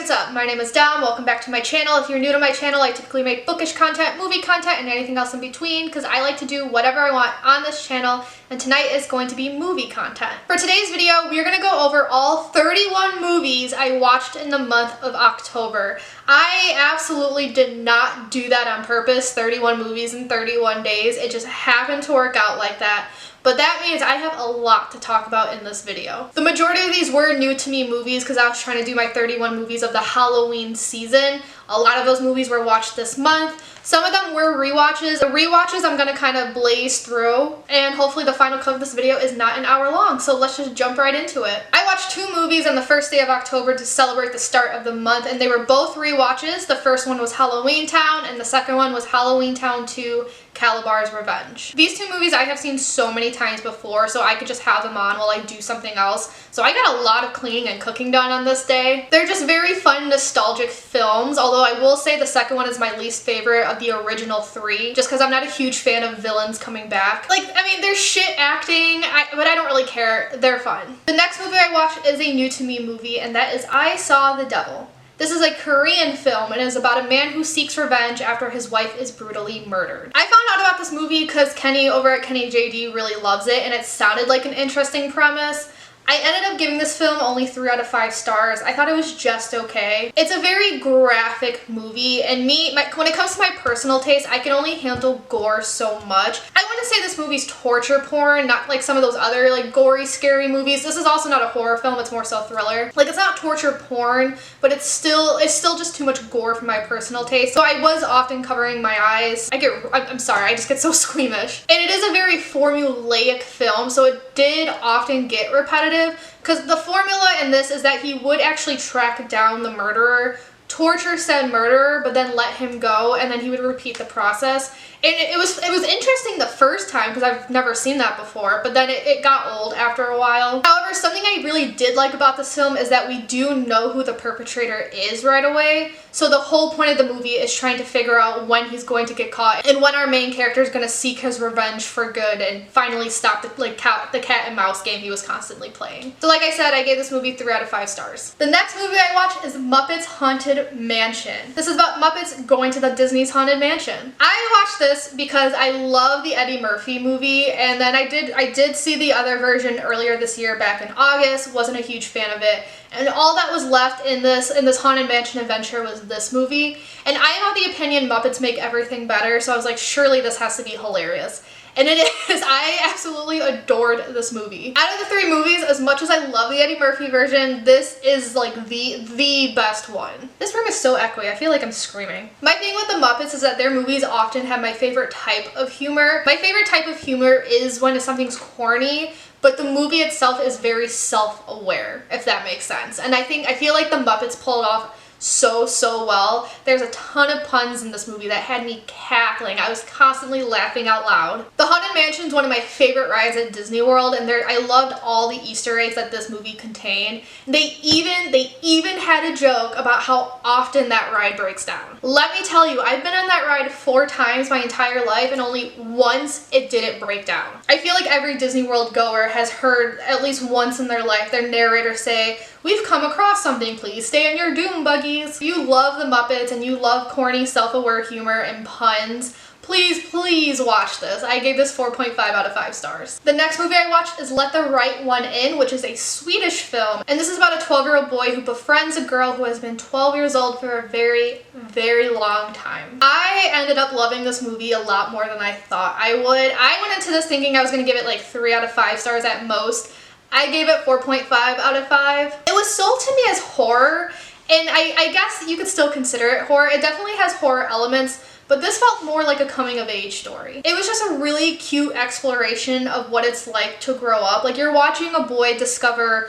what's up? My name is Dom. Welcome back to my channel. If you're new to my channel, I typically make bookish content, movie content, and anything else in between because I like to do whatever I want on this channel, and tonight is going to be movie content. For today's video, we are going to go over all 31 movies I watched in the month of October. I absolutely did not do that on purpose, 31 movies in 31 days. It just happened to work out like that. But that means I have a lot to talk about in this video. The majority of these were new to me movies because I was trying to do my 31 movies of the Halloween season. A lot of those movies were watched this month. Some of them were rewatches. The rewatches I'm gonna kind of blaze through, and hopefully the final cut of this video is not an hour long, so let's just jump right into it. I watched two movies on the first day of October to celebrate the start of the month, and they were both rewatches. The first one was Halloween Town, and the second one was Halloween Town 2, Kalabar's Revenge. These two movies I have seen so many times before, so I could just have them on while I do something else. So I got a lot of cleaning and cooking done on this day. They're just very fun, nostalgic films, although I will say the second one is my least favorite of the original three, just because I'm not a huge fan of villains coming back. Like, I mean, they're shit acting, but I don't really care. They're fun. The next movie I watched is a new to me movie, and that is I Saw the Devil. This is a Korean film and is about a man who seeks revenge after his wife is brutally murdered. I found out about this movie because Kenny over at Kenny JD really loves it, and it sounded like an interesting premise. I ended up giving this film only 3 out of 5 stars. I thought it was just okay. It's a very graphic movie, and when it comes to my personal taste, I can only handle gore so much. I wouldn't say this movie's torture porn, not like some of those other like gory, scary movies. This is also not a horror film, it's more so thriller. Like, it's not torture porn, but it's still just too much gore for my personal taste. So I was often covering my eyes. I'm sorry, I just get so squeamish. And it is a very formulaic film, so it did often get repetitive. Because the formula in this is that he would actually track down the murderer, torture said murderer, but then let him go, and then he would repeat the process. And it was interesting the first time because I've never seen that before, but then it got old after a while. However, something I really did like about this film is that we do know who the perpetrator is right away. So the whole point of the movie is trying to figure out when he's going to get caught and when our main character is going to seek his revenge for good and finally stop the cat and mouse game he was constantly playing. So like I said, I gave this movie 3 out of 5 stars. The next movie I watched is Muppets Haunted Mansion. This is about Muppets going to the Disney's Haunted Mansion. I watched this because I love the Eddie Murphy movie, and then I did see the other version earlier this year back in August. Wasn't a huge fan of it, and all that was left in this Haunted Mansion adventure was this movie. And I am of the opinion Muppets make everything better, so I was like, surely this has to be hilarious. And it is. I absolutely adored this movie. Out of the 3 movies, as much as I love the Eddie Murphy version, this is like the best one. This room is so echoey, I feel like I'm screaming. My thing with the Muppets is that their movies often have my favorite type of humor. My favorite type of humor is when something's corny, but the movie itself is very self-aware, if that makes sense. And I feel like the Muppets pull it off so well. There's a ton of puns in this movie that had me cackling. I was constantly laughing out loud. The Haunted Mansion is one of my favorite rides at Disney World, and I loved all the Easter eggs that this movie contained. They even had a joke about how often that ride breaks down. Let me tell you, I've been on that ride 4 times my entire life, and only once it didn't break down. I feel like every Disney World goer has heard at least once in their life their narrator say, "We've come across something, please stay in your doom buggies." If you love the Muppets and you love corny, self-aware humor and puns, please watch this. I gave this 4.5 out of 5 stars. The next movie I watched is Let the Right One In, which is a Swedish film. And this is about a 12-year-old boy who befriends a girl who has been 12 years old for a very long time. I ended up loving this movie a lot more than I thought I would. I went into this thinking I was going to give it like 3 out of 5 stars at most. I gave it 4.5 out of 5. It was sold to me as horror, and I guess you could still consider it horror. It definitely has horror elements, but this felt more like a coming-of-age story. It was just a really cute exploration of what it's like to grow up. Like, you're watching a boy discover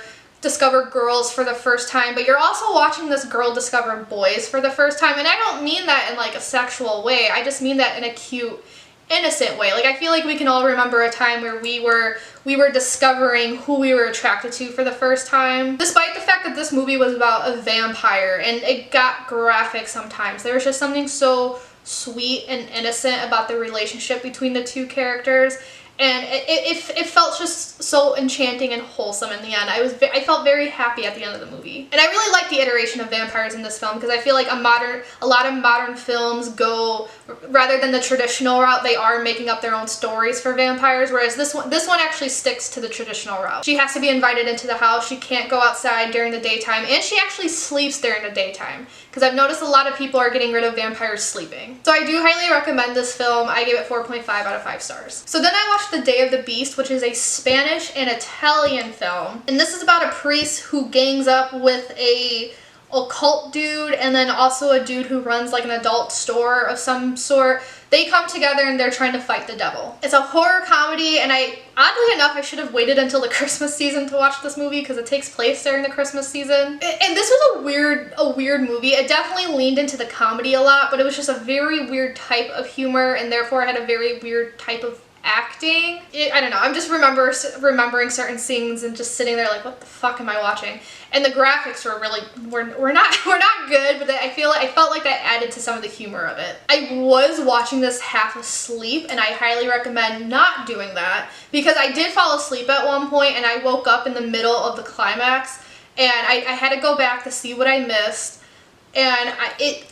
girls for the first time, but you're also watching this girl discover boys for the first time. And I don't mean that in like a sexual way. I just mean that in a cute, innocent way. Like, I feel like we can all remember a time where we were discovering who we were attracted to for the first time. Despite the fact that this movie was about a vampire and it got graphic sometimes, there was just something so sweet and innocent about the relationship between the 2 characters. and it felt just so enchanting and wholesome in the end. I felt very happy at the end of the movie. And I really like the iteration of vampires in this film because I feel like a lot of modern films go, rather than the traditional route, they are making up their own stories for vampires, whereas this one actually sticks to the traditional route. She has to be invited into the house, she can't go outside during the daytime, and she actually sleeps during the daytime. Because I've noticed a lot of people are getting rid of vampires sleeping. So I do highly recommend this film. I gave it 4.5 out of 5 stars. So then I watched The Day of the Beast, which is a Spanish and Italian film. And this is about a priest who gangs up with a occult dude and then also a dude who runs like an adult store of some sort. They come together and they're trying to fight the devil. It's a horror comedy, and oddly enough, I should have waited until the Christmas season to watch this movie because it takes place during the Christmas season. And this was a weird movie. It definitely leaned into the comedy a lot, but it was just a very weird type of humor, and therefore it had a very weird type of acting. I don't know, I'm just remembering certain scenes and just sitting there like, what the fuck am I watching? And the graphics were really, were not good, but I felt like that added to some of the humor of it. I was watching this half asleep, and I highly recommend not doing that because I did fall asleep at one point and I woke up in the middle of the climax, and I had to go back to see what I missed. And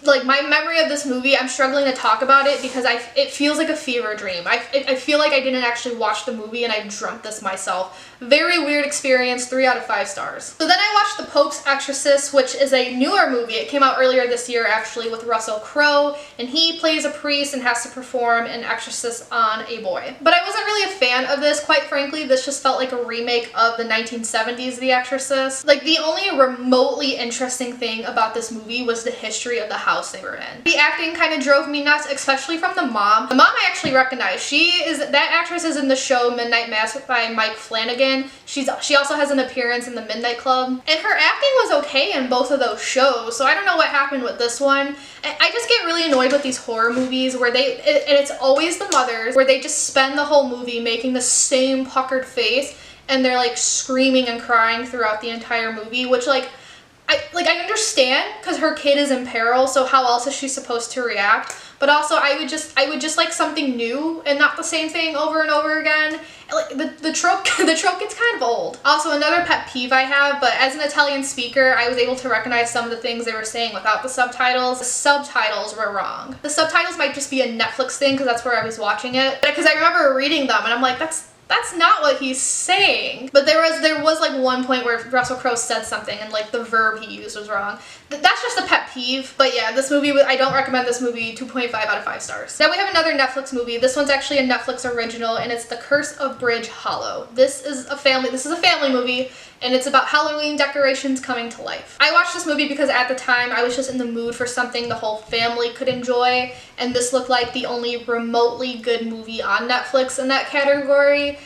like my memory of this movie, I'm struggling to talk about it because it feels like a fever dream. I feel like I didn't actually watch the movie and I dreamt this myself. Very weird experience, 3 out of 5 stars. So then I watched The Pope's Exorcist, which is a newer movie. It came out earlier this year actually with Russell Crowe, and he plays a priest and has to perform an exorcist on a boy. But I wasn't really a fan of this, quite frankly. This just felt like a remake of the 1970s The Exorcist. Like the only remotely interesting thing about this movie was the history of the house they were in. The acting kind of drove me nuts, especially from the mom. The mom I actually recognize. That actress is in the show Midnight Mass by Mike Flanagan. She also has an appearance in The Midnight Club. And her acting was okay in both of those shows, so I don't know what happened with this one. I just get really annoyed with these horror movies where and it's always the mothers, where they just spend the whole movie making the same puckered face and they're like screaming and crying throughout the entire movie, which I understand because her kid is in peril, so how else is she supposed to react? But also I would just like something new and not the same thing over and over again. Like the trope gets kind of old. Also, another pet peeve I have, but as an Italian speaker, I was able to recognize some of the things they were saying without the subtitles. The subtitles were wrong. The subtitles might just be a Netflix thing because that's where I was watching it. Because I remember reading them and I'm like, that's not what he's saying. But there was like one point where Russell Crowe said something and like the verb he used was wrong. That's just a pet peeve. But yeah, this movie, I don't recommend this movie. 2.5 out of 5 stars. Now we have another Netflix movie. This one's actually a Netflix original, and it's The Curse of Bridge Hollow. This is a family movie, and it's about Halloween decorations coming to life. I watched this movie because at the time I was just in the mood for something the whole family could enjoy, and this looked like the only remotely good movie on Netflix in that category.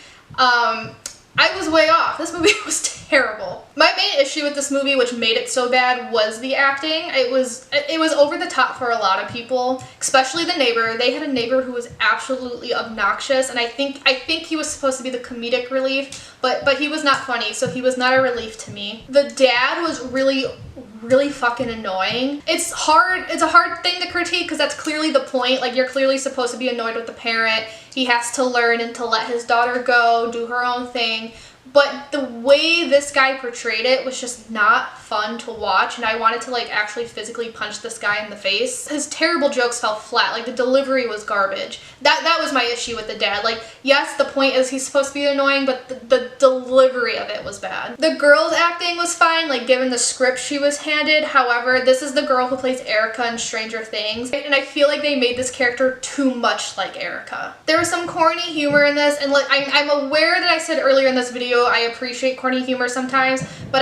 I was way off. This movie was terrible. My main issue with this movie, which made it so bad, was the acting. It was over the top for a lot of people, especially the neighbor. They had a neighbor who was absolutely obnoxious, and I think he was supposed to be the comedic relief, but he was not funny, so he was not a relief to me. The dad was really fucking annoying. It's a hard thing to critique because that's clearly the point. Like, you're clearly supposed to be annoyed with the parent. He has to learn and to let his daughter go, do her own thing. But the way this guy portrayed it was just not fun to watch, and I wanted to like actually physically punch this guy in the face. His terrible jokes fell flat. Like, the delivery was garbage. That was my issue with the dad. Like, yes, the point is he's supposed to be annoying, but the delivery of it was bad. The girl's acting was fine, like given the script she was handed. However, this is the girl who plays Erica in Stranger Things, and I feel like they made this character too much like Erica. There was some corny humor in this, and like I'm aware that I said earlier in this video I appreciate corny humor sometimes, but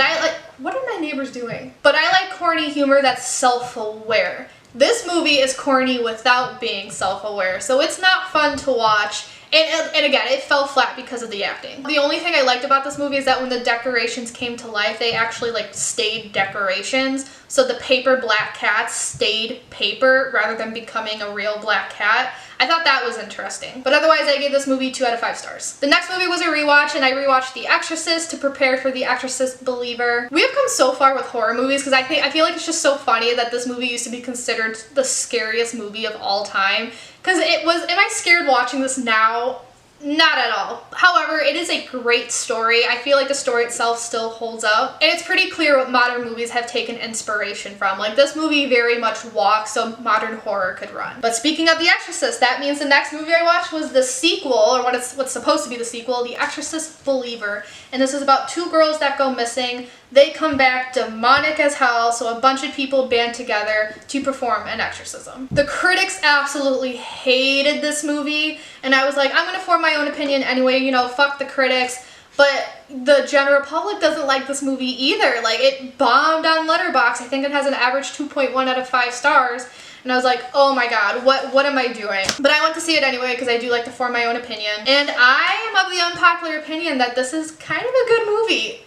what are my neighbors doing? But I like corny humor that's self-aware. This movie is corny without being self-aware, so it's not fun to watch. And again, it fell flat because of the acting. The only thing I liked about this movie is that when the decorations came to life, they actually like stayed decorations. So the paper black cats stayed paper rather than becoming a real black cat. I thought that was interesting. But otherwise, I gave this movie 2 out of 5 stars. The next movie was a rewatch, and I rewatched The Exorcist to prepare for The Exorcist Believer. We have come so far with horror movies because I feel like it's just so funny that this movie used to be considered the scariest movie of all time. Because am I scared watching this now? Not at all. However, it is a great story. I feel like the story itself still holds up. And it's pretty clear what modern movies have taken inspiration from. Like, this movie very much walks so modern horror could run. But speaking of The Exorcist, that means the next movie I watched was the sequel, or what's supposed to be the sequel, The Exorcist Believer. And this is about two girls that go missing. They come back demonic as hell, so a bunch of people band together to perform an exorcism. The critics absolutely hated this movie, and I was like, I'm gonna form my own opinion anyway, you know, fuck the critics. But the general public doesn't like this movie either. Like, it bombed on Letterboxd. I think it has an average 2.1 out of 5 stars. And I was like, oh my god, what am I doing? But I went to see it anyway because I do like to form my own opinion. And I am of the unpopular opinion that this is kind of a good movie.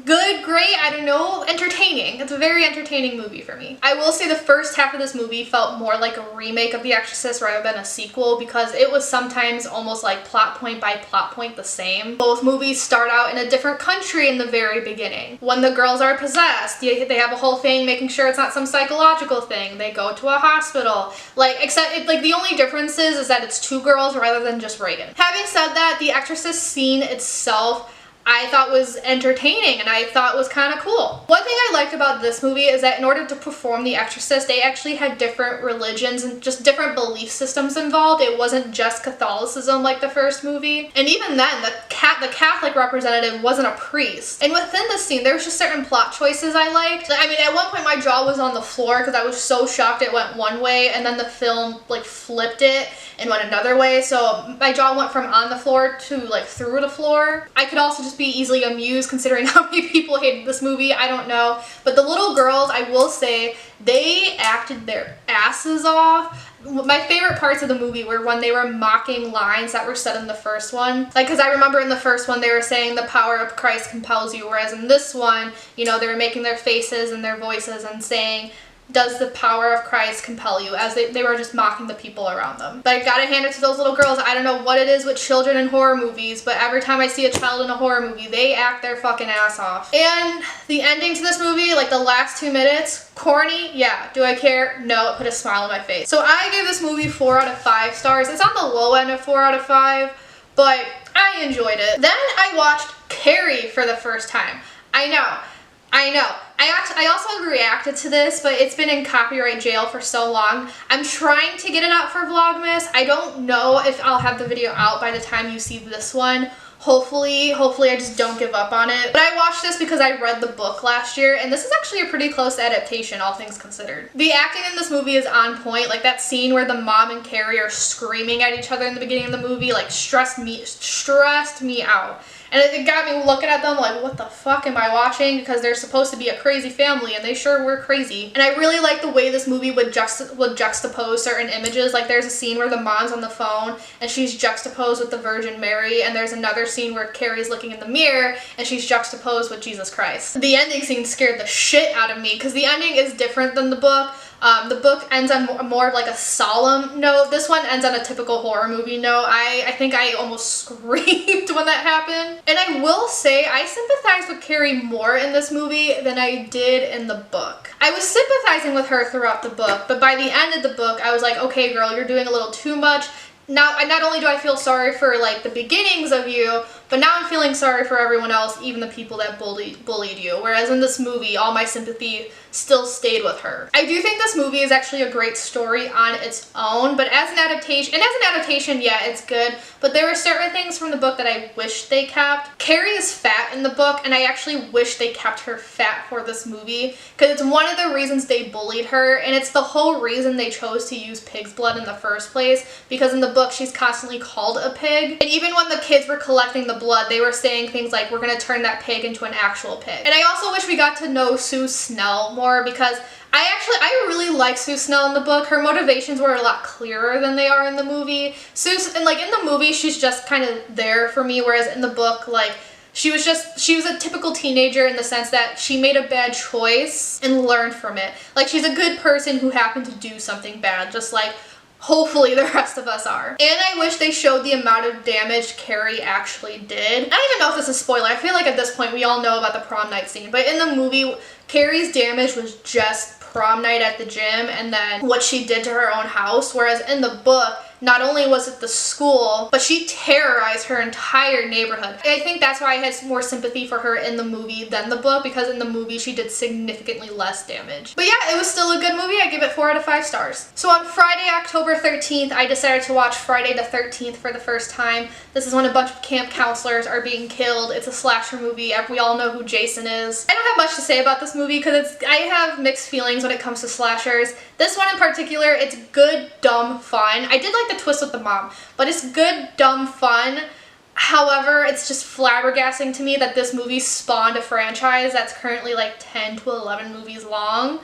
Good, great, I don't know, entertaining. It's a very entertaining movie for me. I will say the first half of this movie felt more like a remake of The Exorcist rather than a sequel because it was sometimes almost like plot point by plot point the same. Both movies start out in a different country in the very beginning. When the girls are possessed, they have a whole thing making sure it's not some psychological thing. They go to a hospital. Like, except, the only difference is that it's two girls rather than just Reagan. Having said that, the Exorcist scene itself I thought was entertaining and I thought was kind of cool. One thing I liked about this movie is that in order to perform The Exorcist, they actually had different religions and just different belief systems involved. It wasn't just Catholicism like the first movie. And even then, the Catholic representative wasn't a priest. And within the scene, there was just certain plot choices I liked. I mean, at one point my jaw was on the floor because I was so shocked it went one way and then the film flipped it and went another way. So my jaw went from on the floor to through the floor. I could also just be easily amused considering how many people hated this movie. I don't know. But the little girls, I will say, they acted their asses off. My favorite parts of the movie were when they were mocking lines that were said in the first one. Because I remember in the first one they were saying the power of Christ compels you, whereas in this one, you know, they were making their faces and their voices and saying, does the power of Christ compel you? As they were just mocking the people around them. But I gotta hand it to those little girls. I don't know what it is with children in horror movies, but every time I see a child in a horror movie, they act their fucking ass off. And the ending to this movie, the last 2 minutes, corny? Yeah. Do I care? No, it put a smile on my face. So I gave this movie 4 out of 5 stars. It's on the low end of 4 out of 5, but I enjoyed it. Then I watched Carrie for the first time. I know. I also reacted to this, but it's been in copyright jail for so long. I'm trying to get it out for Vlogmas. I don't know if I'll have the video out by the time you see this one. Hopefully I just don't give up on it. But I watched this because I read the book last year, and this is actually a pretty close adaptation, all things considered. The acting in this movie is on point. That scene where the mom and Carrie are screaming at each other in the beginning of the movie, stressed me out. And it got me looking at them like, what the fuck am I watching? Because they're supposed to be a crazy family, and they sure were crazy. And I really like the way this movie would juxtapose certain images. There's a scene where the mom's on the phone, and she's juxtaposed with the Virgin Mary, and there's another scene where Carrie's looking in the mirror, and she's juxtaposed with Jesus Christ. The ending scene scared the shit out of me, because the ending is different than the book. The book ends on more of a solemn note. This one ends on a typical horror movie note. I think I almost screamed when that happened. And I will say, I sympathized with Carrie more in this movie than I did in the book. I was sympathizing with her throughout the book, but by the end of the book, I was like, okay girl, you're doing a little too much. Now, not only do I feel sorry for the beginnings of you, but now I'm feeling sorry for everyone else, even the people that bullied you. Whereas in this movie, all my sympathy still stayed with her. I do think this movie is actually a great story on its own, but as an adaptation, yeah, it's good. But there were certain things from the book that I wish they kept. Carrie is fat in the book, and I actually wish they kept her fat for this movie, because it's one of the reasons they bullied her, and it's the whole reason they chose to use pig's blood in the first place, because in the book she's constantly called a pig. And even when the kids were collecting the blood, they were saying things like, we're gonna turn that pig into an actual pig. And I also wish we got to know Sue Snell more, because I really like Sue Snell in the book. Her motivations were a lot clearer than they are in the movie. In the movie, she's just kind of there for me, whereas in the book, she was a typical teenager in the sense that she made a bad choice and learned from it. She's a good person who happened to do something bad, just hopefully the rest of us are. And I wish they showed the amount of damage Carrie actually did. I don't even know if this is a spoiler. I feel like at this point we all know about the prom night scene, but in the movie, Carrie's damage was just prom night at the gym and then what she did to her own house, whereas in the book, not only was it the school, but she terrorized her entire neighborhood. And I think that's why I had more sympathy for her in the movie than the book, because in the movie she did significantly less damage. But yeah, it was still a good movie. I give it 4 out of 5 stars. So on Friday, October 13th, I decided to watch Friday the 13th for the first time. This is when a bunch of camp counselors are being killed. It's a slasher movie. We all know who Jason is. I don't have much to say about this movie because I have mixed feelings when it comes to slashers. This one in particular, it's good, dumb fun. I did like the twist with the mom, but it's good, dumb fun. However, it's just flabbergasting to me that this movie spawned a franchise that's currently like 10 to 11 movies long.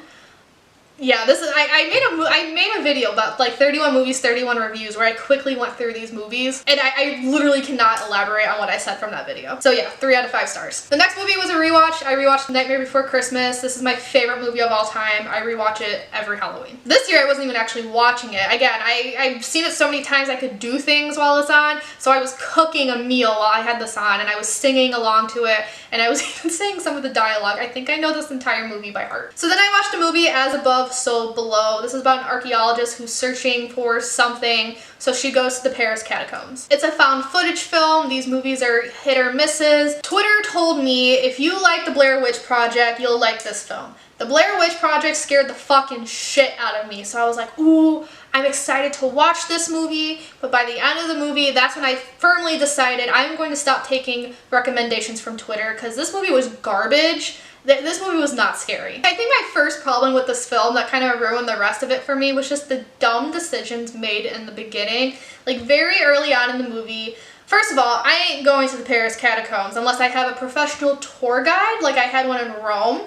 Yeah, this is, I made a video about like 31 movies, 31 reviews where I quickly went through these movies, and I literally cannot elaborate on what I said from that video. So yeah, 3 out of 5 stars. The next movie was a rewatch. I rewatched Nightmare Before Christmas. This is my favorite movie of all time. I rewatch it every Halloween. This year I wasn't even actually watching it. Again, I've seen it so many times I could do things while it's on, so I was cooking a meal while I had this on, and I was singing along to it, and I was even saying some of the dialogue. I think I know this entire movie by heart. So then I watched a movie, As Above, So Below. This is about an archaeologist who's searching for something, so she goes to the Paris catacombs. It's a found footage film. These movies are hit or misses. Twitter told me, if you like the Blair Witch Project, you'll like this film. The Blair Witch Project scared the fucking shit out of me, so I was like, ooh, I'm excited to watch this movie, but by the end of the movie, that's when I firmly decided I'm going to stop taking recommendations from Twitter, because this movie was garbage. This movie was not scary. I think my first problem with this film that kind of ruined the rest of it for me was just the dumb decisions made in the beginning. Like very early on in the movie, first of all, I ain't going to the Paris catacombs unless I have a professional tour guide like I had one in Rome.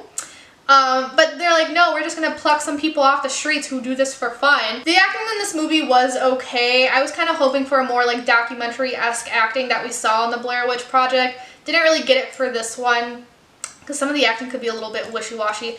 But they're like, no, we're just gonna pluck some people off the streets who do this for fun. The acting in this movie was okay. I was kind of hoping for a more like documentary-esque acting that we saw in the Blair Witch Project. Didn't really get it for this one, because some of the acting could be a little bit wishy-washy.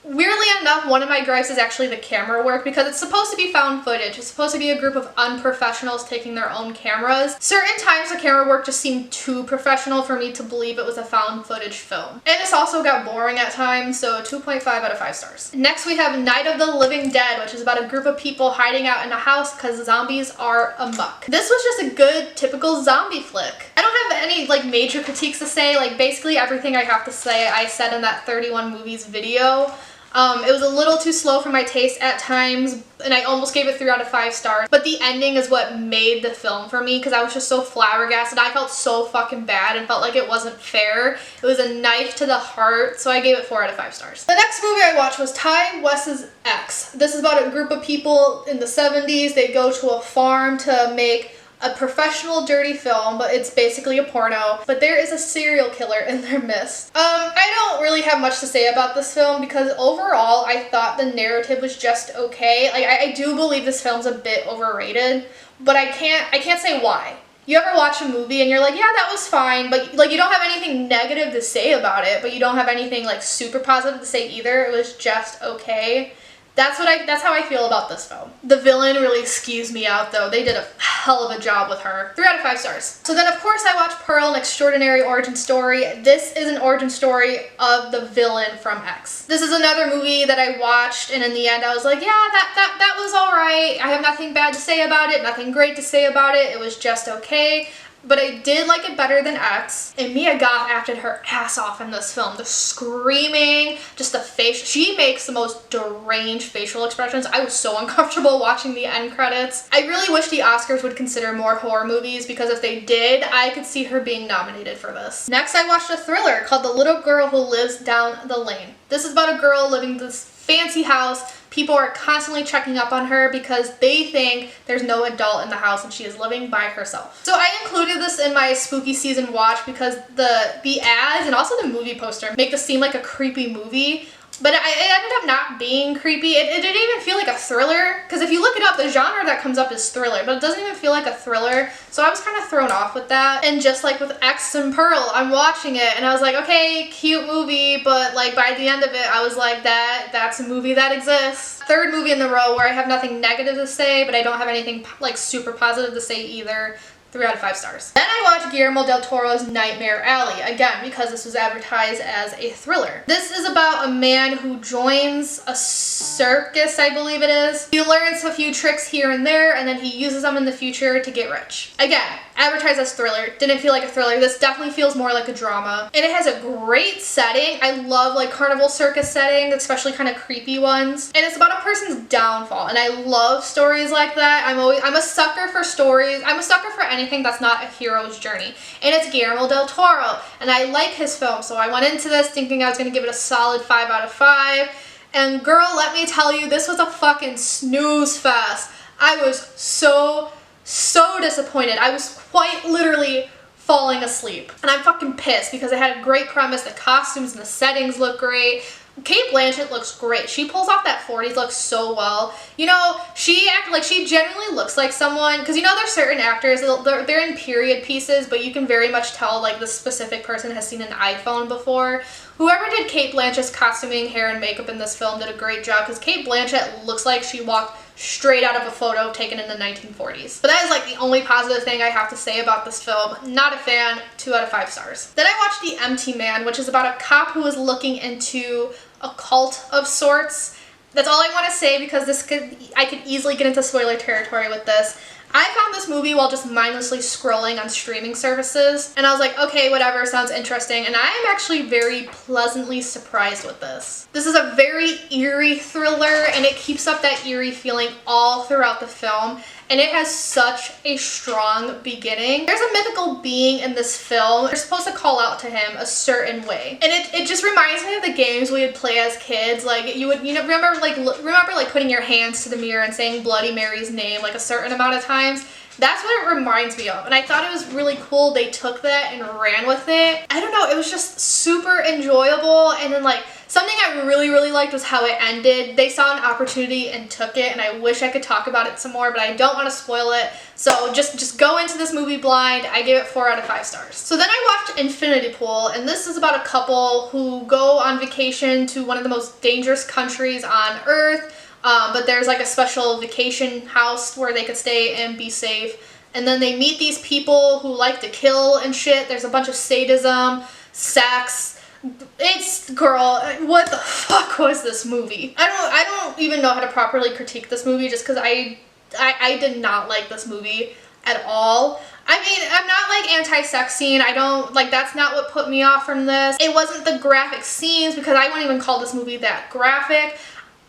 Weirdly enough, one of my gripes is actually the camera work, because it's supposed to be found footage. It's supposed to be a group of unprofessionals taking their own cameras. Certain times the camera work just seemed too professional for me to believe it was a found footage film. And this also got boring at times, so 2.5 out of 5 stars. Next we have Night of the Living Dead, which is about a group of people hiding out in a house because zombies are amok. This was just a good, typical zombie flick. I don't have any like major critiques to say. Like basically everything I have to say I said in that 31 movies video. It was a little too slow for my taste at times, and I almost gave it 3 out of 5 stars. But the ending is what made the film for me, because I was just so flabbergasted. I felt so fucking bad and felt like it wasn't fair. It was a knife to the heart, so I gave it 4 out of 5 stars. The next movie I watched was Ty West's X. This is about a group of people in the 70s. They go to a farm to make a professional dirty film, but it's basically a porno, but there is a serial killer in their midst. I don't really have much to say about this film because overall I thought the narrative was just okay. Like I do believe this film's a bit overrated, but I can't say why. You ever watch a movie and you're like, yeah, that was fine, but like you don't have anything negative to say about it, but you don't have anything like super positive to say either. It was just okay. That's how I feel about this film. The villain really skews me out though. They did a hell of a job with her. 3 out of 5 stars. So then of course I watched Pearl, An Extraordinary Origin Story. This is an origin story of the villain from X. This is another movie that I watched and in the end I was like, yeah, that was alright. I have nothing bad to say about it, nothing great to say about it. It was just okay. But I did like it better than X. And Mia Goth acted her ass off in this film. The screaming, just the face. She makes the most deranged facial expressions. I was so uncomfortable watching the end credits. I really wish the Oscars would consider more horror movies, because if they did, I could see her being nominated for this. Next, I watched a thriller called The Little Girl Who Lives Down the Lane. This is about a girl living in this fancy house. People are constantly checking up on her because they think there's no adult in the house and she is living by herself. So I included this in my spooky season watch because the ads and also the movie poster make this seem like a creepy movie. But it ended up not being creepy. It didn't even feel like a thriller, because if you look it up, the genre that comes up is thriller, but it doesn't even feel like a thriller, so I was kind of thrown off with that. And just like with X and Pearl, I'm watching it, and I was like, okay, cute movie, but like by the end of it, I was like, that's a movie that exists. Third movie in the row where I have nothing negative to say, but I don't have anything like super positive to say either. 3 out of 5 stars. Then I watched Guillermo del Toro's Nightmare Alley, again, because this was advertised as a thriller. This is about a man who joins a circus, I believe it is. He learns a few tricks here and there, and then he uses them in the future to get rich. Again, advertised as thriller. Didn't feel like a thriller. This definitely feels more like a drama. And it has a great setting. I love like carnival circus settings, especially kind of creepy ones. And it's about a person's downfall. And I love stories like that. I'm a sucker for stories. I'm a sucker for anything that's not a hero's journey. And it's Guillermo del Toro. And I like his film. So I went into this thinking I was going to give it a solid 5 out of 5. And girl, let me tell you, this was a fucking snooze fest. I was so disappointed. I was quite literally falling asleep. And I'm fucking pissed because it had a great premise. The costumes and the settings look great. Cate Blanchett looks great. She pulls off that 40s look so well. You know, she genuinely looks like someone, because you know there's certain actors, they're in period pieces, but you can very much tell like the specific person has seen an iPhone before. Whoever did Cate Blanchett's costuming, hair, and makeup in this film did a great job, because Cate Blanchett looks like she walked straight out of a photo taken in the 1940s. But that is like the only positive thing I have to say about this film. Not a fan, 2 out of 5 stars. Then I watched The Empty Man, which is about a cop who is looking into a cult of sorts. That's all I want to say because I could easily get into spoiler territory with this. I found this movie while just mindlessly scrolling on streaming services, and I was like, okay, whatever, sounds interesting, and I am actually very pleasantly surprised with this. This is a very eerie thriller, and it keeps up that eerie feeling all throughout the film, and it has such a strong beginning. There's a mythical being in this film. You're supposed to call out to him a certain way, and it just reminds me of the games we would play as kids. Like remember putting your hands to the mirror and saying Bloody Mary's name like a certain amount of times. That's what it reminds me of, and I thought it was really cool they took that and ran with it. I don't know, it was just super enjoyable, and then like something I really liked was how it ended. They saw an opportunity and took it, and I wish I could talk about it some more, but I don't want to spoil it, so just go into this movie blind. I gave it 4 out of 5 stars. So then I watched Infinity Pool, and this is about a couple who go on vacation to one of the most dangerous countries on Earth. But there's like a special vacation house where they could stay and be safe. And then they meet these people who like to kill and shit. There's a bunch of sadism, sex. Girl, what the fuck was this movie? I don't even know how to properly critique this movie just because I did not like this movie at all. I mean, I'm not like anti-sex scene. I don't, like, that's not what put me off from this. It wasn't the graphic scenes because I wouldn't even call this movie that graphic.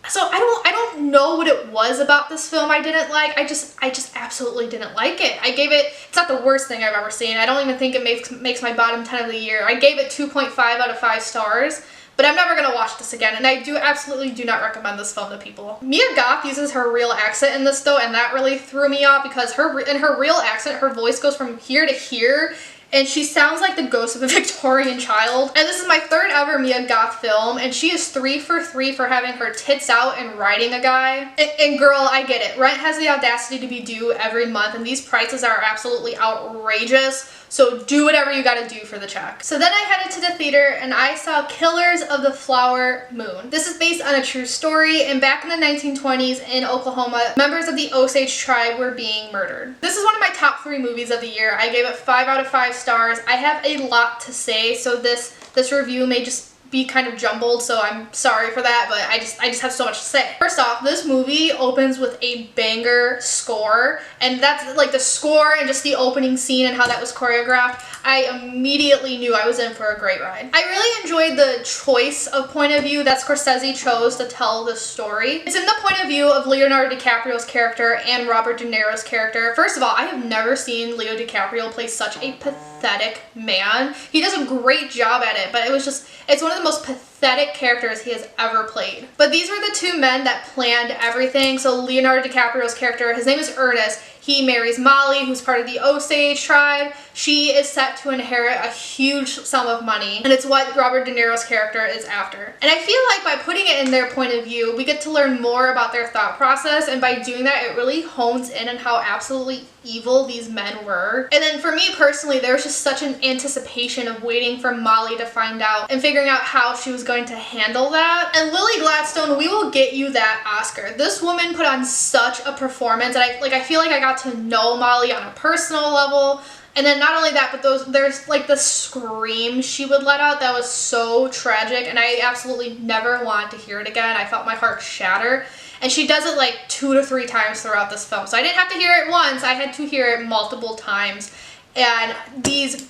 So I don't know what it was about this film I didn't like. I just absolutely didn't like it. I gave it, it's not the worst thing I've ever seen. I don't even think it makes my bottom 10 of the year. I gave it 2.5 out of 5 stars, but I'm never gonna watch this again, and I absolutely do not recommend this film to people. Mia Goth uses her real accent in this though, and that really threw me off because in her real accent, her voice goes from here to here, and she sounds like the ghost of a Victorian child. And this is my 3rd ever Mia Goth film, and she is 3 for 3 for having her tits out and riding a guy. And girl, I get it. Rent has the audacity to be due every month, and these prices are absolutely outrageous. So do whatever you gotta do for the check. So then I headed to the theater and I saw Killers of the Flower Moon. This is based on a true story, and back in the 1920s in Oklahoma, members of the Osage tribe were being murdered. This is one of my top 3 movies of the year. I gave it 5 out of 5 stars. I have a lot to say, so this review may just be kind of jumbled, so I'm sorry for that, but I just have so much to say. First off, this movie opens with a banger score, and that's like the score and just the opening scene and how that was choreographed. I immediately knew I was in for a great ride. I really enjoyed the choice of point of view that Scorsese chose to tell this story. It's in the point of view of Leonardo DiCaprio's character and Robert De Niro's character. First of all, I have never seen Leo DiCaprio play such a pathetic man. He does a great job at it, but it's one of the most pathetic characters he has ever played. But these were the 2 men that planned everything. So Leonardo DiCaprio's character, his name is Ernest. He marries Molly, who's part of the Osage tribe. She is set to inherit a huge sum of money, and it's what Robert De Niro's character is after. And I feel like by putting it in their point of view, we get to learn more about their thought process, and by doing that, it really hones in on how absolutely evil these men were. And then for me personally, there was just such an anticipation of waiting for Molly to find out and figuring out how she was going to handle that. And Lily Gladstone one, we will get you that Oscar. This woman put on such a performance, and I feel like I got to know Molly on a personal level. And then not only that, but there's like the scream she would let out that was so tragic, and I absolutely never want to hear it again. I felt my heart shatter. And she does it like 2 to 3 times throughout this film. So I didn't have to hear it once, I had to hear it multiple times. And these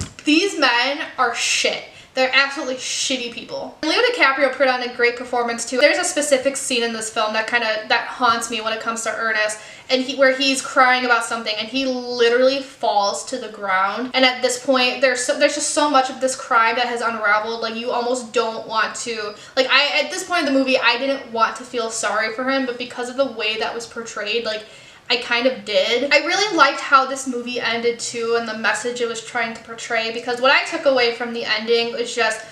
men are shit. They're absolutely shitty people. Leo DiCaprio put on a great performance too. There's a specific scene in this film that haunts me when it comes to Ernest, and where he's crying about something and he literally falls to the ground. And at this point, there's just so much of this crime that has unraveled. Like, you almost don't want to, like, at this point in the movie, I didn't want to feel sorry for him, but because of the way that was portrayed, like, I kind of did. I really liked how this movie ended too, and the message it was trying to portray, because what I took away from the ending was just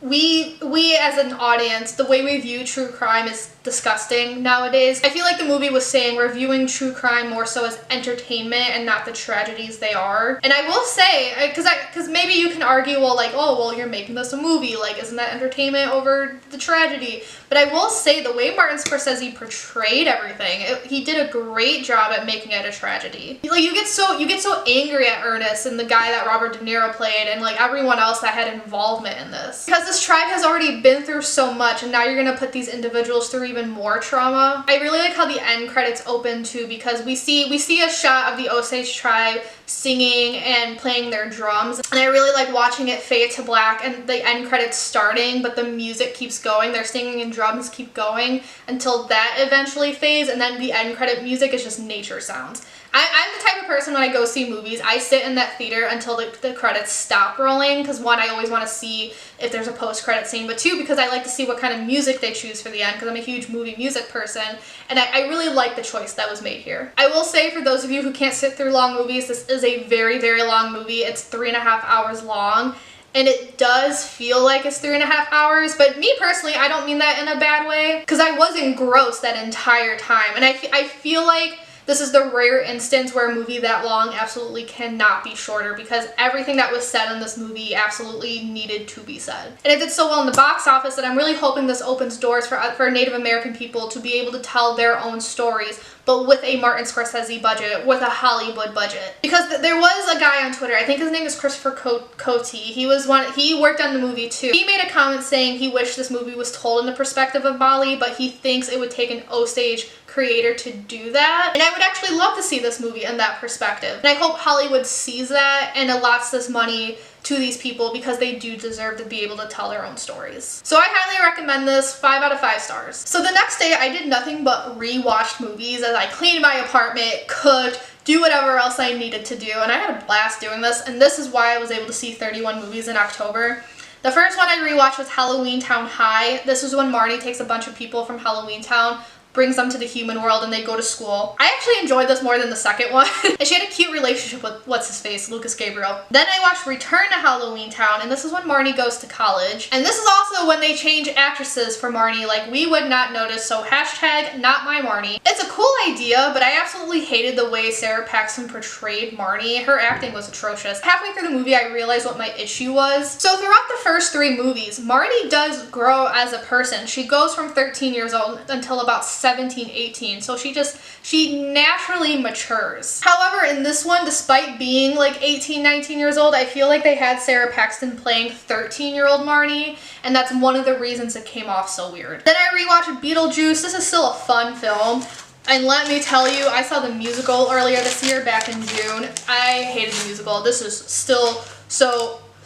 we as an audience, the way we view true crime is disgusting nowadays. I feel like the movie was saying we're viewing true crime more so as entertainment and not the tragedies they are. And I will say, because maybe you can argue, well, like, oh, well, you're making this a movie, like, isn't that entertainment over the tragedy? But I will say the way Martin Scorsese portrayed everything, he did a great job at making it a tragedy. Like, you get so angry at Ernest and the guy that Robert De Niro played, and like everyone else that had involvement in this, because this tribe has already been through so much, and now you're gonna put these individuals through even more trauma. I really like how the end credits open too, because we see a shot of the Osage tribe singing and playing their drums, and I really like watching it fade to black and the end credits starting, but the music keeps going. They're singing and drums keep going until that eventually fades, and then the end credit music is just nature sounds. I'm the type of person, when I go see movies, I sit in that theater until the credits stop rolling, because one, I always want to see if there's a post-credit scene, but two, because I like to see what kind of music they choose for the end, because I'm a huge movie music person, and I really like the choice that was made here. I will say, for those of you who can't sit through long movies, this is a very, very long movie. It's 3.5 hours long, and it does feel like it's 3.5 hours, but me personally, I don't mean that in a bad way, because I was engrossed that entire time, and I feel like this is the rare instance where a movie that long absolutely cannot be shorter, because everything that was said in this movie absolutely needed to be said. And it did so well in the box office that I'm really hoping this opens doors for Native American people to be able to tell their own stories, but with a Martin Scorsese budget, with a Hollywood budget. Because there was a guy on Twitter, I think his name is Christopher Cote, he worked on the movie too. He made a comment saying he wished this movie was told in the perspective of Molly, but he thinks it would take an Osage creator to do that. And I would actually love to see this movie in that perspective. And I hope Hollywood sees that and allots this money to these people, because they do deserve to be able to tell their own stories. So I highly recommend this, 5 out of 5 stars. So the next day I did nothing but re-watched movies as I cleaned my apartment, cooked, do whatever else I needed to do, and I had a blast doing this, and this is why I was able to see 31 movies in October. The first one I rewatched was Halloween Town High. This is when Marnie takes a bunch of people from Halloween Town, brings them to the human world, and they go to school. I actually enjoyed this more than the second one. And she had a cute relationship with what's-his-face, Lucas Gabriel. Then I watched Return to Halloween Town, and this is when Marnie goes to college. And this is also when they change actresses for Marnie, like we would not notice, so hashtag not my Marnie. It's a cool idea, but I absolutely hated the way Sarah Paxton portrayed Marnie. Her acting was atrocious. Halfway through the movie, I realized what my issue was. So throughout the first 3 movies, Marnie does grow as a person. She goes from 13 years old until about 17, 18, so she naturally matures. However, in this one, despite being like 18, 19 years old, I feel like they had Sarah Paxton playing 13-year-old Marnie, and that's one of the reasons it came off so weird. Then I rewatched Beetlejuice. This is still a fun film. And let me tell you, I saw the musical earlier this year, back in June. I hated the musical. This is still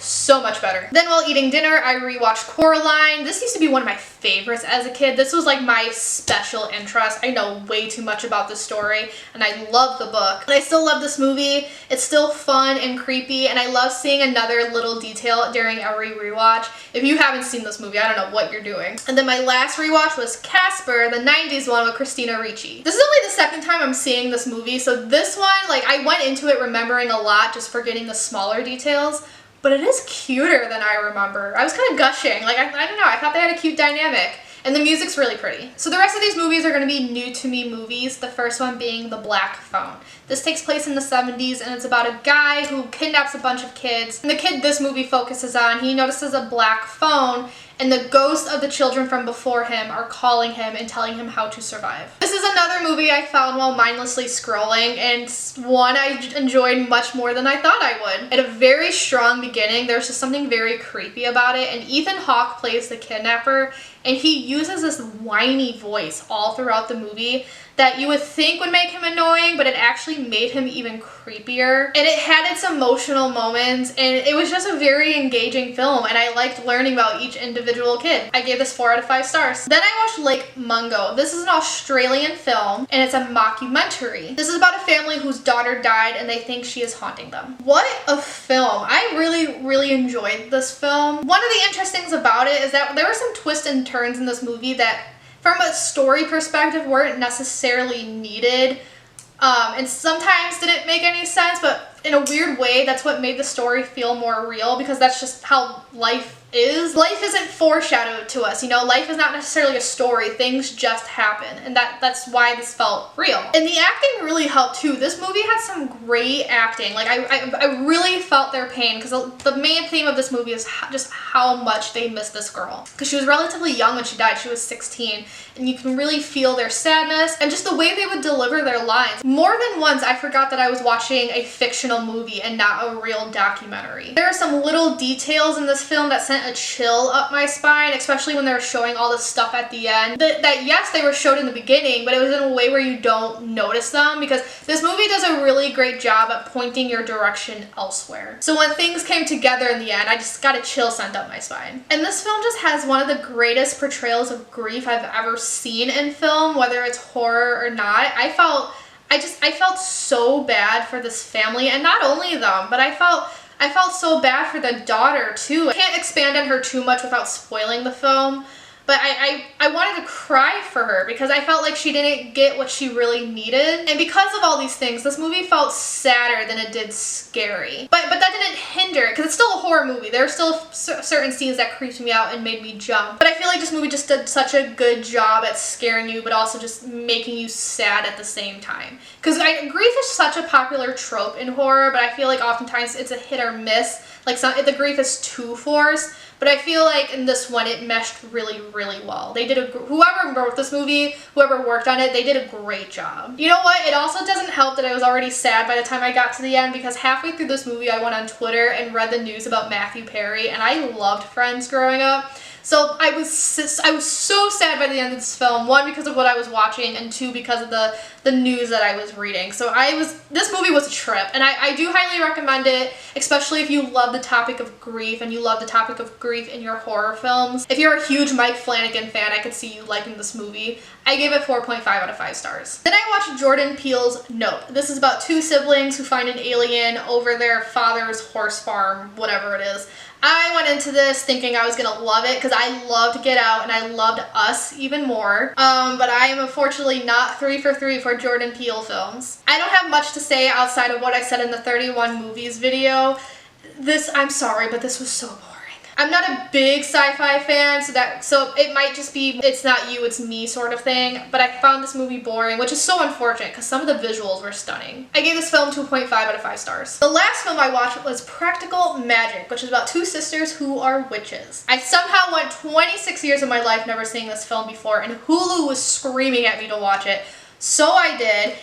so much better. Then while eating dinner, I rewatched Coraline. This used to be one of my favorites as a kid. This was like my special interest. I know way too much about this story, and I love the book. And I still love this movie. It's still fun and creepy, and I love seeing another little detail during every rewatch. If you haven't seen this movie, I don't know what you're doing. And then my last rewatch was Casper, the 90s one with Christina Ricci. This is only the second time I'm seeing this movie, so this one, like, I went into it remembering a lot, just forgetting the smaller details. But it is cuter than I remember. I was kind of gushing. Like, I don't know, I thought they had a cute dynamic. And the music's really pretty. So the rest of these movies are going to be new to me movies, the first one being The Black Phone. This takes place in the 70s, and it's about a guy who kidnaps a bunch of kids. And the kid this movie focuses on, he notices a black phone, and the ghosts of the children from before him are calling him and telling him how to survive. This is another movie I found while mindlessly scrolling, and one I enjoyed much more than I thought I would. At a very strong beginning, there's just something very creepy about it, and Ethan Hawke plays the kidnapper, and he uses this whiny voice all throughout the movie that you would think would make him annoying, but it actually made him even creepier. And it had its emotional moments, and it was just a very engaging film, and I liked learning about each individual kid. I gave this 4 out of 5 stars. Then I watched Lake Mungo. This is an Australian film, and it's a mockumentary. This is about a family whose daughter died, and they think she is haunting them. What a film. I really enjoyed this film. One of the interesting things about it is that there were some twists and turns in this movie that from a story perspective weren't necessarily needed, and sometimes didn't make any sense, but in a weird way that's what made the story feel more real, because that's just how life is. Life isn't foreshadowed to us, you know, life is not necessarily a story, things just happen, and that's why this felt real. And the acting really helped too. This movie had some great acting. Like I really felt their pain, because the main theme of this movie is just how much they miss this girl, because she was relatively young when she died. She was 16, and you can really feel their sadness and just the way they would deliver their lines. More than once I forgot that I was watching a fictional movie and not a real documentary. There are some little details in this film that sent a chill up my spine, especially when they were showing all this stuff at the end. That yes, they were showed in the beginning, but it was in a way where you don't notice them, because this movie does a really great job at pointing your direction elsewhere. So when things came together in the end, I just got a chill sent up my spine. And this film just has one of the greatest portrayals of grief I've ever seen in film, whether it's horror or not. I felt so bad for this family, and not only them, but I felt so bad for the daughter too. I can't expand on her too much without spoiling the film, but I wanted to cry for her because I felt like she didn't get what she really needed. And because of all these things, this movie felt sadder than it did scary. But that didn't hinder it, because it's still a horror movie. There are still certain scenes that creeped me out and made me jump. But I feel like this movie just did such a good job at scaring you, but also just making you sad at the same time. Because grief is such a popular trope in horror, but I feel like oftentimes it's a hit or miss. Like the grief is too forced. But I feel like in this one, it meshed really well. They did whoever wrote this movie, whoever worked on it, they did a great job. You know what? It also doesn't help that I was already sad by the time I got to the end, because halfway through this movie, I went on Twitter and read the news about Matthew Perry, and I loved Friends growing up. So I was so sad by the end of this film, 1, because of what I was watching, and 2, because of the news that I was reading. So this movie was a trip, and I do highly recommend it, especially if you love the topic of grief and you love the topic of grief in your horror films. If you're a huge Mike Flanagan fan, I could see you liking this movie. I gave it 4.5 out of 5 stars. Then I watched Jordan Peele's Nope. This is about 2 siblings who find an alien over their father's horse farm, whatever it is. I went into this thinking I was gonna love it, because I loved Get Out and I loved Us even more. But I am unfortunately not 3 for 3 for Jordan Peele films. I don't have much to say outside of what I said in the 31 movies video. I'm sorry, but this was so boring. I'm not a big sci-fi fan, so it might just be it's not you, it's me sort of thing, but I found this movie boring, which is so unfortunate because some of the visuals were stunning. I gave this film 2.5 out of 5 stars. The last film I watched was Practical Magic, which is about 2 sisters who are witches. I somehow went 26 years of my life never seeing this film before, and Hulu was screaming at me to watch it, so I did.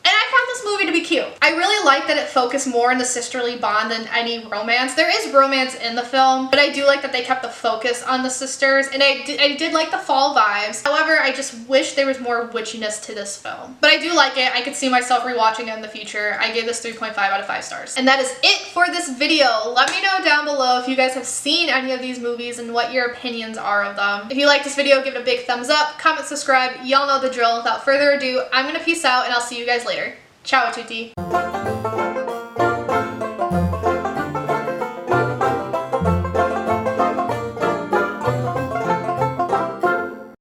And I found this movie to be cute. I really like that it focused more on the sisterly bond than any romance. There is romance in the film, but I do like that they kept the focus on the sisters, and I did like the fall vibes. However, I just wish there was more witchiness to this film. But I do like it. I could see myself rewatching it in the future. I gave this 3.5 out of 5 stars. And that is it for this video. Let me know down below if you guys have seen any of these movies and what your opinions are of them. If you like this video, give it a big thumbs up, comment, subscribe. Y'all know the drill. Without further ado, I'm gonna peace out, and I'll see you guys later. Ciao a tutti.